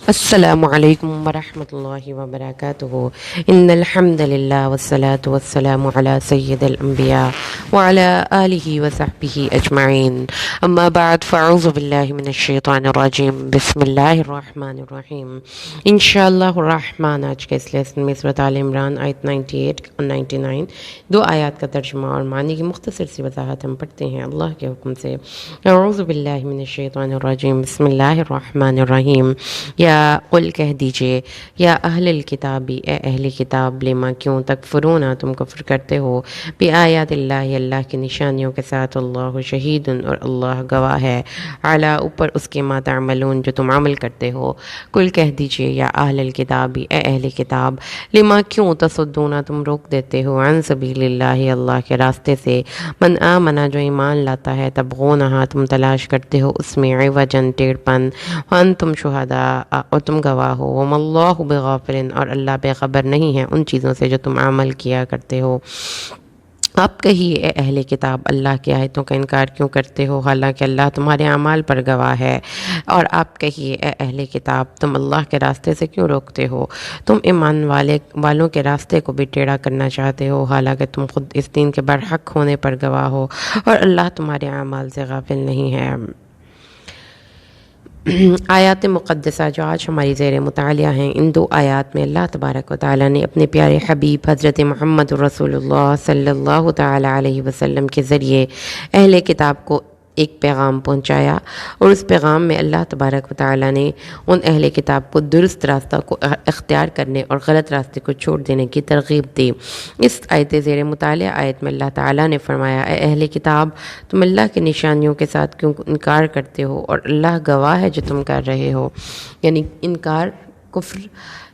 السلام علیکم ورحمۃ اللہ وبرکاتہ ان الحمد للہ والصلاة والسلام علی سید الانبیاء وعلی آلہ وصحبہ اجمعین اما بعد فاعوذ باللہ من الشیطان الرجیم بسم اللہ الرحمن الرحیم انشاءاللہ الرحمن۔ آج کے اس لیسن میں سورۃ آل عمران آیت 98 اور 99 دو آیات کا ترجمہ اور معنی کی مختصر سی وضاحت ہم پڑھتے ہیں اللہ کے حکم سے۔ اعوذ باللہ من الشیطان الرجیم بسم اللہ الرحمن الرحیم۔ یا قل کہہ دیجئے یا اہل الکتابی اے اہل کتاب لما کیوں تکفرون تم کفر کرتے ہو بآیات اللہ اللہ کی نشانیوں کے ساتھ اللہ شہید اور اللہ گواہ ہے علی اوپر اس کے ما تعملون جو تم عمل کرتے ہو۔ قل کہہ دیجئے یا اہل الکتابی اے اہل کتاب لما کیوں تصدون تم روک دیتے ہو عن سبیل اللہ اللہ کے راستے سے من آمنا جو ایمان لاتا ہے تبغونہا تم تلاش کرتے ہو اس میں عوجن ٹیڑھ پن وانتم شہداء اور تم گواہ ہو وما اللہ بغافل اور اللہ بے خبر نہیں ہے ان چیزوں سے جو تم عمل کیا کرتے ہو۔ آپ کہیے اے اہل کتاب اللہ کی آیتوں کا انکار کیوں کرتے ہو حالانکہ اللہ تمہارے اعمال پر گواہ ہے، اور آپ کہیے اے اہل کتاب تم اللہ کے راستے سے کیوں روکتے ہو، تم ایمان والوں کے راستے کو بھی ٹیڑھا کرنا چاہتے ہو حالانکہ تم خود اس دین کے برحق ہونے پر گواہ ہو اور اللہ تمہارے اعمال سے غافل نہیں ہے۔ آیات مقدسہ جو آج ہماری زیر مطالعہ ہیں، ان دو آیات میں اللہ تبارک و تعالیٰ نے اپنے پیارے حبیب حضرت محمد رسول اللہ صلی اللہ تعالیٰ علیہ وسلم کے ذریعے اہل کتاب کو ایک پیغام پہنچایا، اور اس پیغام میں اللہ تبارک و تعالیٰ نے ان اہل کتاب کو درست راستہ کو اختیار کرنے اور غلط راستے کو چھوڑ دینے کی ترغیب دی۔ اس آیت زیر مطالعہ آیت میں اللہ تعالیٰ نے فرمایا اے اہل کتاب تم اللہ کی نشانیوں کے ساتھ کیوں انکار کرتے ہو اور اللہ گواہ ہے جو تم کر رہے ہو، یعنی انکار کفر۔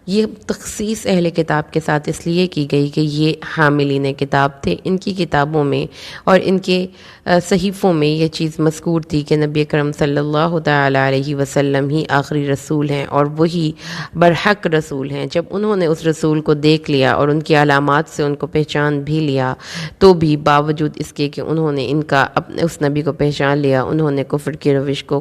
یہ تخصیص اہل کتاب کے ساتھ اس لیے کی گئی کہ یہ حاملین کتاب تھے، ان کی کتابوں میں اور ان کے صحیفوں میں یہ چیز مذکور تھی کہ نبی اکرم صلی اللہ تعالیٰ علیہ وسلم ہی آخری رسول ہیں اور وہی برحق رسول ہیں۔ جب انہوں نے اس رسول کو دیکھ لیا اور ان کی علامات سے ان کو پہچان بھی لیا، تو بھی باوجود اس کے کہ انہوں نے اس نبی کو پہچان لیا، انہوں نے کفر کی روش کو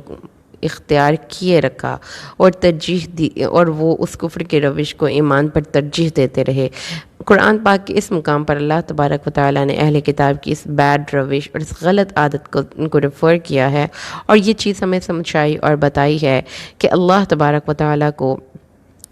اختیار کیے رکھا اور ترجیح دی، اور وہ اس کفر کے روش کو ایمان پر ترجیح دیتے رہے۔ قرآن پاک کے اس مقام پر اللہ تبارک و تعالیٰ نے اہل کتاب کی اس بیڈ روش اور اس غلط عادت کو ریفر کیا ہے، اور یہ چیز ہمیں سمجھائی اور بتائی ہے کہ اللہ تبارک و تعالیٰ کو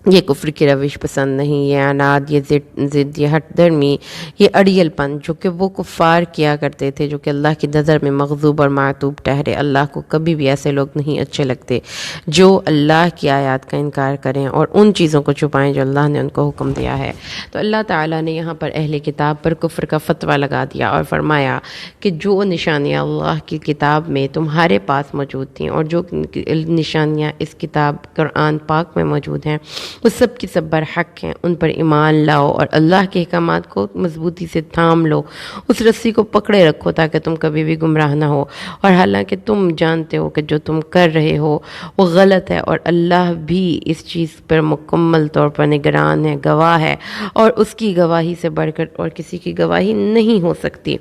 یہ کفر کی روش پسند نہیں، یہ عناد، یہ ضد، یہ ہٹ درمی، یہ اڑیل پن جو کہ وہ کفار کیا کرتے تھے، جو کہ اللہ کی نظر میں مغضوب اور معتوب ٹھہرے۔ اللہ کو کبھی بھی ایسے لوگ نہیں اچھے لگتے جو اللہ کی آیات کا انکار کریں اور ان چیزوں کو چھپائیں جو اللہ نے ان کو حکم دیا ہے۔ تو اللہ تعالیٰ نے یہاں پر اہل کتاب پر کفر کا فتویٰ لگا دیا اور فرمایا کہ جو نشانیاں اللہ کی کتاب میں تمہارے پاس موجود تھیں اور جو نشانیاں اس کتاب قرآن پاک میں موجود ہیں وہ سب کی سب برحق ہیں، ان پر ایمان لاؤ اور اللہ کے احکامات کو مضبوطی سے تھام لو، اس رسی کو پکڑے رکھو تاکہ تم کبھی بھی گمراہ نہ ہو، اور حالانکہ تم جانتے ہو کہ جو تم کر رہے ہو وہ غلط ہے، اور اللہ بھی اس چیز پر مکمل طور پر نگران ہے، گواہ ہے، اور اس کی گواہی سے بڑھ کر اور کسی کی گواہی نہیں ہو سکتی۔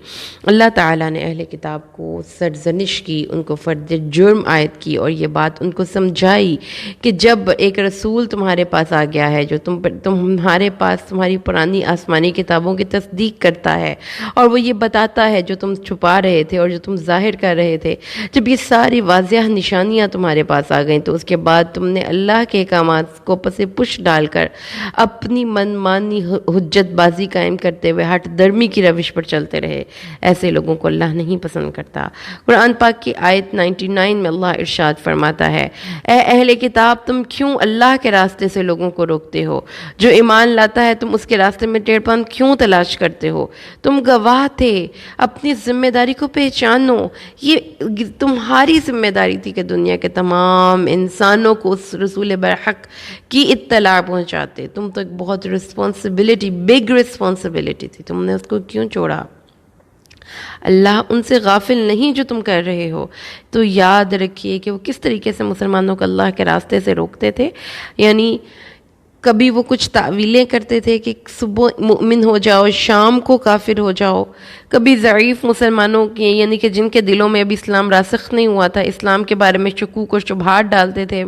اللہ تعالیٰ نے اہل کتاب کو سرزنش کی، ان کو فرد جرم عائد کی، اور یہ بات ان کو سمجھائی کہ جب ایک رسول تمہارے پاس آ گیا ہے جو تمہارے پاس تمہاری پرانی آسمانی کتابوں کی تصدیق کرتا ہے، اور وہ یہ بتاتا ہے جو تم چھپا رہے تھے اور جو تم ظاہر کر رہے تھے، جب یہ ساری واضح نشانیاں تمہارے پاس آ گئیں تو اس کے بعد تم نے اللہ کے احکامات کو پس پش ڈال کر اپنی من مانی حجت بازی قائم کرتے ہوئے ہٹ درمی کی روش پر چلتے رہے۔ ایسے لوگوں کو اللہ نہیں پسند کرتا۔ قرآن پاک کی آیت 99 میں اللہ ارشاد فرماتا ہے اے اہل کتاب تم کیوں اللہ کے راستے سے لوگوں کو روکتے ہو، جو ایمان لاتا ہے تم اس کے راستے میں ٹیڑھ پن کیوں تلاش کرتے ہو، تم گواہ تھے، اپنی ذمہ داری کو پہچانو۔ یہ تمہاری ذمہ داری تھی کہ دنیا کے تمام انسانوں کو اس رسول برحق کی اطلاع پہنچاتے۔ تم تو ایک بہت بگ رسپانسبلٹی تھی، تم نے اس کو کیوں چھوڑا؟ اللہ ان سے غافل نہیں جو تم کر رہے ہو۔ تو یاد رکھیے کہ وہ کس طریقے سے مسلمانوں کو اللہ کے راستے سے روکتے تھے، یعنی کبھی وہ کچھ تعویلیں کرتے تھے کہ صبح مومن ہو جاؤ شام کو کافر ہو جاؤ، کبھی ضعیف مسلمانوں کے یعنی کہ جن کے دلوں میں ابھی اسلام راسخ نہیں ہوا تھا اسلام کے بارے میں شکوک و شبہات ڈالتے تھے،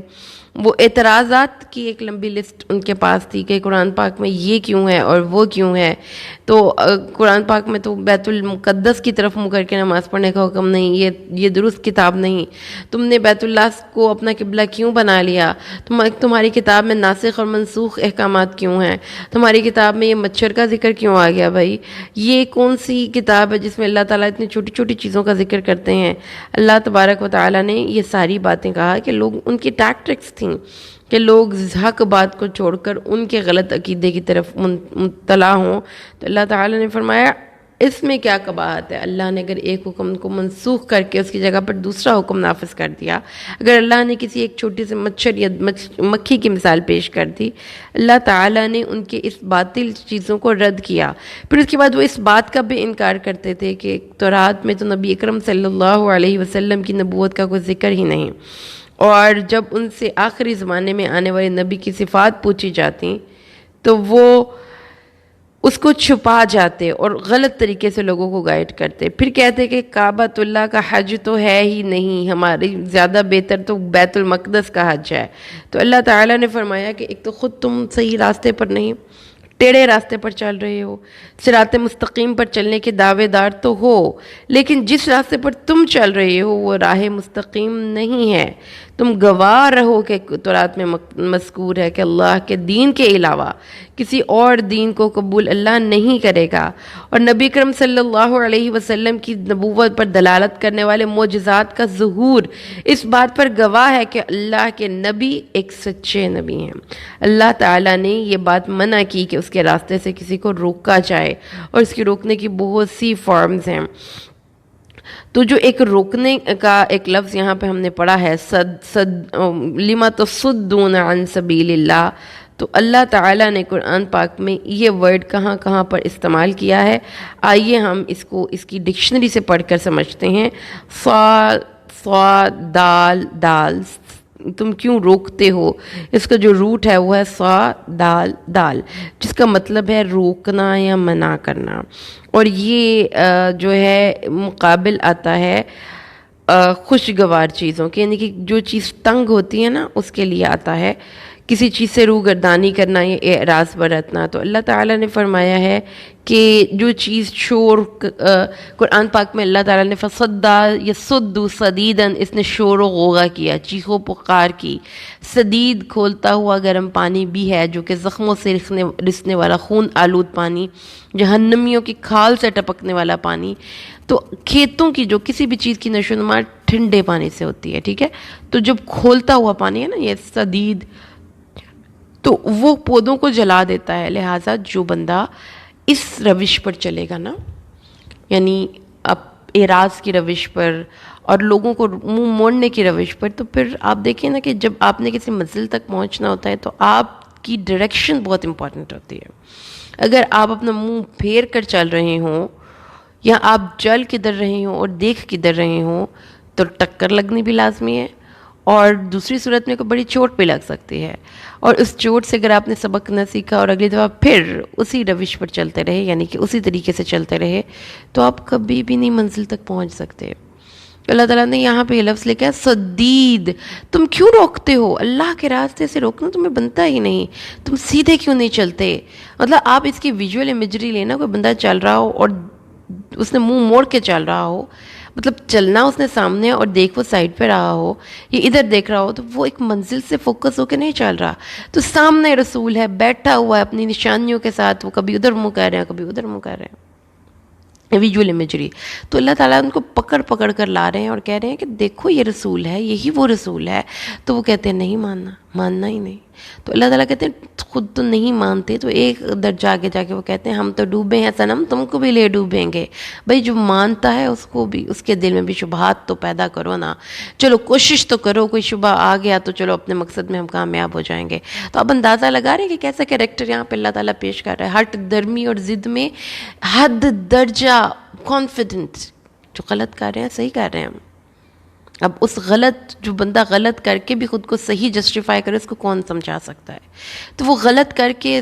وہ اعتراضات کی ایک لمبی لسٹ ان کے پاس تھی کہ قرآن پاک میں یہ کیوں ہے اور وہ کیوں ہے. تو قرآن پاک میں تو بیت المقدس کی طرف منہ کر کے نماز پڑھنے کا حکم نہیں، یہ درست کتاب نہیں. تم نے بیت اللہ کو اپنا قبلہ کیوں بنا لیا؟ تمہاری کتاب میں ناسخ اور منسوخ احکامات کیوں ہیں؟ تمہاری کتاب میں یہ مچھر کا ذکر کیوں آ گیا بھائی؟ یہ کون سی کتاب ہے جس میں اللہ تعالیٰ اتنی چھوٹی چھوٹی چیزوں کا ذکر کرتے ہیں؟ اللہ تبارک و تعالیٰ نے یہ ساری باتیں کہا کہ لوگ ان کی ٹیکٹکس تھیں کہ لوگ حق بات کو چھوڑ کر ان کے غلط عقیدے کی طرف مطلع ہوں. تو اللہ تعالیٰ نے فرمایا اس میں کیا قباحت ہے؟ اللہ نے اگر ایک حکم کو منسوخ کر کے اس کی جگہ پر دوسرا حکم نافذ کر دیا، اگر اللہ نے کسی ایک چھوٹی سے مچھر یا مکھی کی مثال پیش کر دی، اللہ تعالیٰ نے ان کے اس باطل چیزوں کو رد کیا. پھر اس کے بعد وہ اس بات کا بھی انکار کرتے تھے کہ تورات میں تو نبی اکرم صلی اللہ علیہ وسلم کی نبوت کا کوئی ذکر ہی نہیں، اور جب ان سے آخری زمانے میں آنے والے نبی کی صفات پوچھی جاتی تو وہ اس کو چھپا جاتے اور غلط طریقے سے لوگوں کو گائیڈ کرتے. پھر کہتے کہ کعبۃ اللہ کا حج تو ہے ہی نہیں، ہماری زیادہ بہتر تو بیت المقدس کا حج ہے. تو اللہ تعالیٰ نے فرمایا کہ ایک تو خود تم صحیح راستے پر نہیں، ٹیڑھے راستے پر چل رہے ہو. صراط مستقیم پر چلنے کے دعوے دار تو ہو، لیکن جس راستے پر تم چل رہے ہو وہ راہ مستقیم نہیں ہے. تم گواہ رہو کہ تورات میں مذکور ہے کہ اللہ کے دین کے علاوہ کسی اور دین کو قبول اللہ نہیں کرے گا، اور نبی کرم صلی اللہ علیہ وسلم کی نبوت پر دلالت کرنے والے معجزات کا ظہور اس بات پر گواہ ہے کہ اللہ کے نبی ایک سچے نبی ہیں. اللہ تعالیٰ نے یہ بات منع کی کہ اس کے راستے سے کسی کو روکا جائے، اور اس کی روکنے کی بہت سی فارمز ہیں. تو جو ایک روکنے کا ایک لفظ یہاں پہ ہم نے پڑھا ہے لما تصدون عن سبیل اللہ، تو اللہ تعالیٰ نے قرآن پاک میں یہ ورڈ کہاں کہاں پر استعمال کیا ہے. آئیے ہم اس کی ڈکشنری سے پڑھ کر سمجھتے ہیں. دال تم کیوں روکتے ہو، اس کا جو روٹ ہے وہ ہے دال، جس کا مطلب ہے روکنا یا منع کرنا، اور یہ جو ہے مقابل آتا ہے خوشگوار چیزوں کے، یعنی کہ جو چیز تنگ ہوتی ہے نا اس کے لیے آتا ہے. کسی چیز سے روگردانی کرنا یا اعراض برتنا. تو اللہ تعالیٰ نے فرمایا ہے کہ جو چیز شور، قرآن پاک میں اللہ تعالیٰ نے فصدا یصدو صدیدن، اس نے شور و غوغا کیا، چیخو پکار کی. صدید کھولتا ہوا گرم پانی بھی ہے جو کہ زخموں سے رسنے والا خون آلود پانی، جہنمیوں کی کھال سے ٹپکنے والا پانی. تو کھیتوں کی جو کسی بھی چیز کی نشو و نما ٹھنڈے پانی سے ہوتی ہے، ٹھیک ہے. تو جب کھولتا ہوا پانی ہے نا یہ صدید، تو وہ پودوں کو جلا دیتا ہے. لہٰذا جو بندہ اس روش پر چلے گا نا، یعنی اب اعراض کی روش پر اور لوگوں کو منہ موڑنے کی روش پر، تو پھر آپ دیکھیں نا کہ جب آپ نے کسی منزل تک پہنچنا ہوتا ہے تو آپ کی ڈائریکشن بہت امپورٹنٹ ہوتی ہے. اگر آپ اپنا منہ پھیر کر چل رہے ہوں یا آپ چل کدھر رہے ہوں اور دیکھ کدھر رہے ہوں تو ٹکر لگنی بھی لازمی ہے، اور دوسری صورت میں کوئی بڑی چوٹ بھی لگ سکتی ہے. اور اس چوٹ سے اگر آپ نے سبق نہ سیکھا اور اگلی دفعہ پھر اسی روش پر چلتے رہے، یعنی کہ اسی طریقے سے چلتے رہے، تو آپ کبھی بھی نہیں منزل تک پہنچ سکتے. اللہ تعالیٰ نے یہاں پہ یہ لفظ لکھا ہے صدید. تم کیوں روکتے ہو؟ اللہ کے راستے سے روکنا تمہیں بنتا ہی نہیں. تم سیدھے کیوں نہیں چلتے؟ مطلب آپ اس کی ویژول امیجری لینا، کوئی بندہ چل رہا ہو اور اس نے منہ موڑ کے چل رہا ہو، مطلب چلنا اس نے سامنے اور دیکھ وہ سائڈ پہ رہا ہو، یہ ادھر دیکھ رہا ہو، تو وہ ایک منزل سے فوکس ہو کے نہیں چل رہا. تو سامنے رسول ہے، بیٹھا ہوا ہے اپنی نشانیوں کے ساتھ، وہ کبھی ادھر منہ کر رہے ہیں کبھی ادھر منہ کر رہے ہیں. Visual imagery. تو اللہ تعالیٰ ان کو پکڑ پکڑ کر لا رہے ہیں اور کہہ رہے ہیں کہ دیکھو یہ رسول ہے، یہی وہ رسول ہے. تو وہ کہتے ہیں نہیں ماننا ہی نہیں. تو اللہ تعالیٰ کہتے ہیں خود تو نہیں مانتے، تو ایک درجہ آگے جا کے وہ کہتے ہیں ہم تو ڈوبے ہیں صنم، تم کو بھی لے ڈوبیں گے. بھائی جو مانتا ہے اس کو بھی، اس کے دل میں بھی شبہات تو پیدا کرو نا. چلو کوشش تو کرو، کوئی شبہ آ گیا تو چلو اپنے مقصد میں ہم کامیاب ہو جائیں گے. تو اب اندازہ لگا رہے ہیں کہ کیسا کریکٹر یہاں پہ اللہ تعالیٰ پیش کر رہا ہے. ہٹ درمی اور ضد میں حد درجہ کانفیڈنٹ. جو غلط کر رہے ہیں صحیح کر رہے ہیں. اب اس غلط، جو بندہ غلط کر کے بھی خود کو صحیح جسٹیفائی کرے، اس کو کون سمجھا سکتا ہے؟ تو وہ غلط کر کے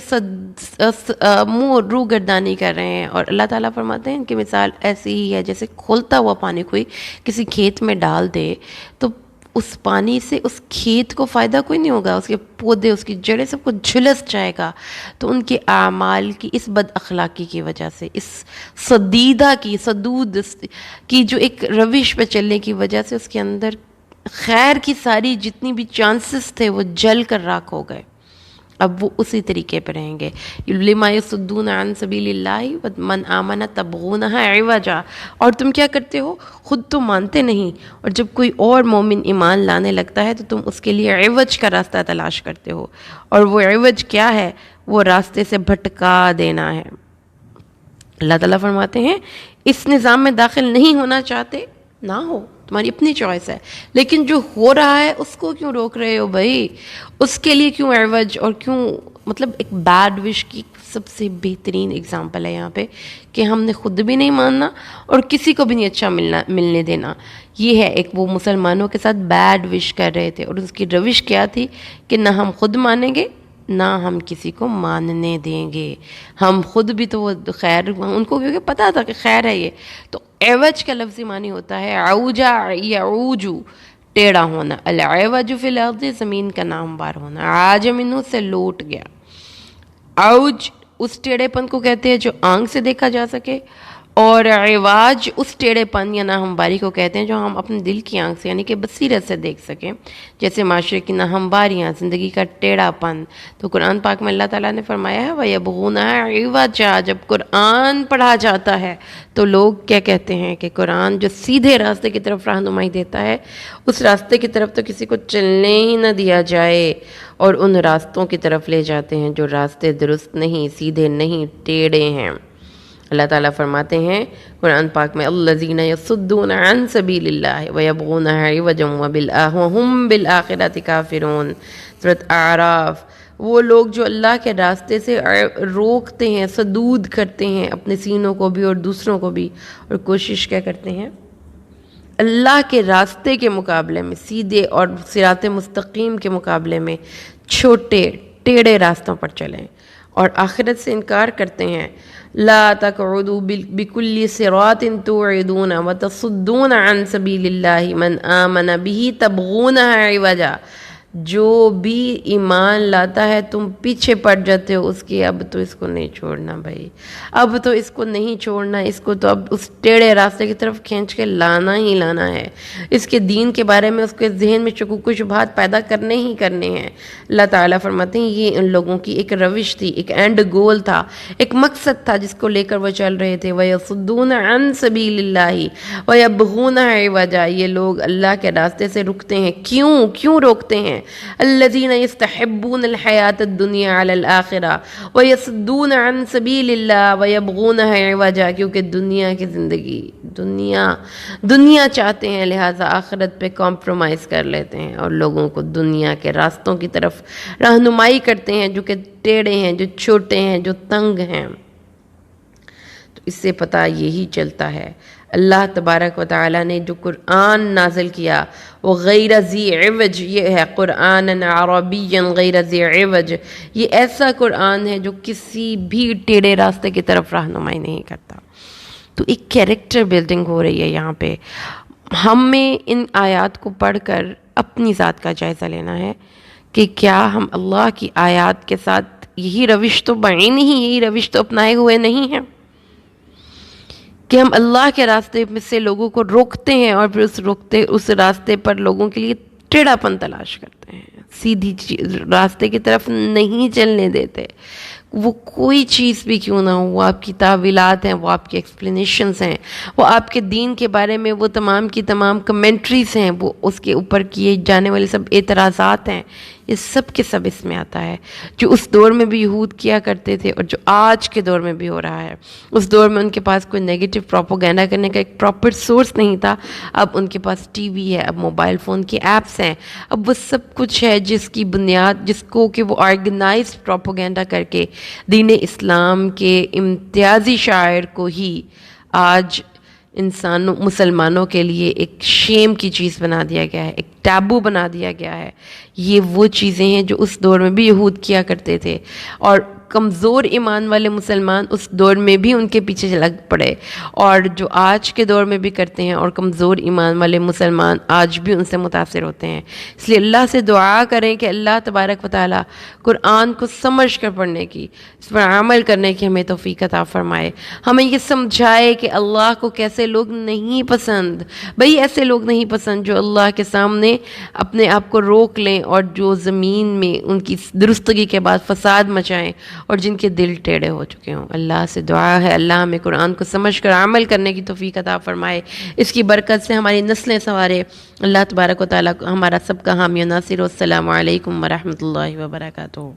منہ رو گردانی کر رہے ہیں. اور اللہ تعالیٰ فرماتے ہیں ان کی مثال ایسی ہی ہے جیسے کھولتا ہوا پانی کوئی کسی کھیت میں ڈال دے، تو اس پانی سے اس کھیت کو فائدہ کوئی نہیں ہوگا، اس کے پودے، اس کی جڑیں سب کچھ جھلس جائے گا۔ تو ان کے اعمال کی اس بد اخلاقی کی وجہ سے، اس صدود کی جو ایک روش پہ چلنے کی وجہ سے اس کے اندر خیر کی ساری جتنی بھی چانسز تھے وہ جل کر راکھ ہو گئے۔ اب وہ اسی طریقے پہ رہیں گے۔ لما یصدون عن سبیل اللہ من آمن تبغونہا عوجا، اور تم کیا کرتے ہو، خود تو مانتے نہیں، اور جب کوئی اور مومن ایمان لانے لگتا ہے تو تم اس کے لیے عوج کا راستہ تلاش کرتے ہو، اور وہ عوج کیا ہے، وہ راستے سے بھٹکا دینا ہے۔ اللہ تعالیٰ فرماتے ہیں اس نظام میں داخل نہیں ہونا چاہتے نہ ہو، تمہاری اپنی چوائس ہے، لیکن جو ہو رہا ہے اس کو کیوں روک رہے ہو بھائی، اس کے لیے کیوں عوج، اور کیوں، مطلب ایک بیڈ وش کی سب سے بہترین اگزامپل ہے یہاں پہ کہ ہم نے خود بھی نہیں ماننا اور کسی کو بھی نہیں اچھا ملنے دینا۔ یہ ہے ایک، وہ مسلمانوں کے ساتھ بیڈ وش کر رہے تھے، اور اس کی روش کیا تھی کہ نہ ہم خود مانیں گے نہ ہم کسی کو ماننے دیں گے، ہم خود بھی تو وہ خیر، ان کو کیونکہ پتا تھا کہ خیر ہے یہ۔ تو عوج کا لفظی معنی ہوتا ہے عوجا یعوجو، ٹیڑھا ہونا، العوج فی الارض، زمین کا ناموار ہونا، عاج منہ سے لوٹ گیا۔ عوج اس ٹیڑھے پن کو کہتے ہیں جو آنکھ سے دیکھا جا سکے، اور عواج اس ٹیڑھے پن یا ناہمواری کو کہتے ہیں جو ہم اپنے دل کی آنکھ سے یعنی کہ بصیرت سے دیکھ سکیں، جیسے معاشرے کی ناہمواریاں، زندگی کا ٹیڑھا پن۔ تو قرآن پاک میں اللہ تعالیٰ نے فرمایا ہے وَيَبْغُونَهَا عِوَجًا، جب قرآن پڑھا جاتا ہے تو لوگ کیا کہتے ہیں کہ قرآن جو سیدھے راستے کی طرف رہنمائی دیتا ہے، اس راستے کی طرف تو کسی کو چلنے ہی نہ دیا جائے، اور ان راستوں کی طرف لے جاتے ہیں جو راستے درست نہیں، سیدھے نہیں، ٹیڑھے ہیں۔ اللہ تعالیٰ فرماتے ہیں قرآن پاک میں الذین یصدون عن سبیل اللہ ویبغونہا عوجا وہم بالآخرۃ کافرون، سورۃ اعراف۔ وہ لوگ جو اللہ کے راستے سے روکتے ہیں، صدود کرتے ہیں اپنے سینوں کو بھی اور دوسروں کو بھی، اور کوشش کیا کرتے ہیں، اللہ کے راستے کے مقابلے میں، سیدھے اور صراط مستقیم کے مقابلے میں چھوٹے ٹیڑھے راستوں پر چلیں، اور آخرت سے انکار کرتے ہیں۔ لا تقعدوا بكل صراط توعدون وتصدون عن سبیل اللہ من آمن به تبغونها عوجا، جو بھی ایمان لاتا ہے تم پیچھے پڑ جاتے ہو اس کی، اب تو اس کو نہیں چھوڑنا بھائی، اب تو اس کو نہیں چھوڑنا، اس کو تو اب اس ٹیڑھے راستے کی طرف کھینچ کے لانا ہی لانا ہے، اس کے دین کے بارے میں اس کے ذہن میں شکوک و شبہات پیدا کرنے ہی کرنے ہیں۔ اللہ تعالیٰ فرماتے ہیں یہ ان لوگوں کی ایک روش تھی، ایک اینڈ گول تھا، ایک مقصد تھا جس کو لے کر وہ چل رہے تھے۔ وَيَصُدُّونَ عَن سَبِيلِ اللَّهِ وَيَبْغُونَهَا عِوَجًا، یہ لوگ اللہ کے راستے سے رکتے ہیں، کیوں روکتے ہیں؟ الذین یستحبون الحیاۃ الدنیا علی الآخرہ ویصدون عن سبیل اللہ ویبغونہا عوجا، کیونکہ دنیا کی زندگی، دنیا چاہتے ہیں، لہٰذا آخرت پہ کمپرومائز کر لیتے ہیں اور لوگوں کو دنیا کے راستوں کی طرف رہنمائی کرتے ہیں جو کہ ٹیڑھے ہیں، جو چھوٹے ہیں، جو تنگ ہیں۔ تو اس سے پتہ یہی چلتا ہے اللہ تبارک و تعالیٰ نے جو قرآن نازل کیا وہ غیر ذی عوج، یہ ہے قرآن عربی غیر ذی عوج، یہ ایسا قرآن ہے جو کسی بھی ٹیڑھے راستے کی طرف رہنمائی نہیں کرتا۔ تو ایک کیریکٹر بلڈنگ ہو رہی ہے یہاں پہ۔ ہمیں ان آیات کو پڑھ کر اپنی ذات کا جائزہ لینا ہے کہ کیا ہم اللہ کی آیات کے ساتھ یہی روش تو بنی نہیں، یہی روش تو اپنائے ہوئے نہیں ہیں کہ ہم اللہ کے راستے میں سے لوگوں کو روکتے ہیں اور پھر اس راستے پر لوگوں کے لیے ٹیڑھا پن تلاش کرتے ہیں، سیدھی راستے کی طرف نہیں چلنے دیتے۔ وہ کوئی چیز بھی کیوں نہ ہو، وہ آپ کی تعویلات ہیں، وہ آپ کی ایکسپلینیشنز ہیں، وہ آپ کے دین کے بارے میں وہ تمام کی تمام کمنٹریز ہیں، وہ اس کے اوپر کیے جانے والے سب اعتراضات ہیں، یہ سب کے سب اس میں آتا ہے، جو اس دور میں بھی یہود کیا کرتے تھے اور جو آج کے دور میں بھی ہو رہا ہے۔ اس دور میں ان کے پاس کوئی نیگیٹو پروپیگنڈا کرنے کا ایک پراپر سورس نہیں تھا، اب ان کے پاس ٹی وی ہے، اب موبائل فون کی ایپس ہیں، اب وہ سب کچھ ہے جس کی بنیاد، جس کو کہ وہ آرگنائزڈ پروپیگنڈا کر کے دین اسلام کے امتیازی شاعر کو ہی آج مسلمانوں کے لیے ایک شیم کی چیز بنا دیا گیا ہے، ایک ٹیبو بنا دیا گیا ہے۔ یہ وہ چیزیں ہیں جو اس دور میں بھی یہود کیا کرتے تھے، اور کمزور ایمان والے مسلمان اس دور میں بھی ان کے پیچھے لگ پڑے، اور جو آج کے دور میں بھی کرتے ہیں، اور کمزور ایمان والے مسلمان آج بھی ان سے متاثر ہوتے ہیں۔ اس لیے اللہ سے دعا کریں کہ اللہ تبارک و تعالیٰ قرآن کو سمجھ کر پڑھنے کی، اس پر عمل کرنے کی ہمیں توفیق عطا فرمائے، ہمیں یہ سمجھائے کہ اللہ کو کیسے لوگ نہیں پسند، بھئی ایسے لوگ نہیں پسند جو اللہ کے سامنے اپنے آپ کو روک لیں اور جو زمین میں ان کی درستگی کے بعد فساد مچائیں اور جن کے دل ٹیڑھے ہو چکے ہوں۔ اللہ سے دعا ہے اللہ ہمیں قرآن کو سمجھ کر عمل کرنے کی توفیق عطا فرمائے، اس کی برکت سے ہماری نسلیں سنوارے۔ اللہ تبارک و تعالیٰ ہمارا سب کا حامی و ناصر۔ السلام علیکم ورحمۃ اللہ وبرکاتہ۔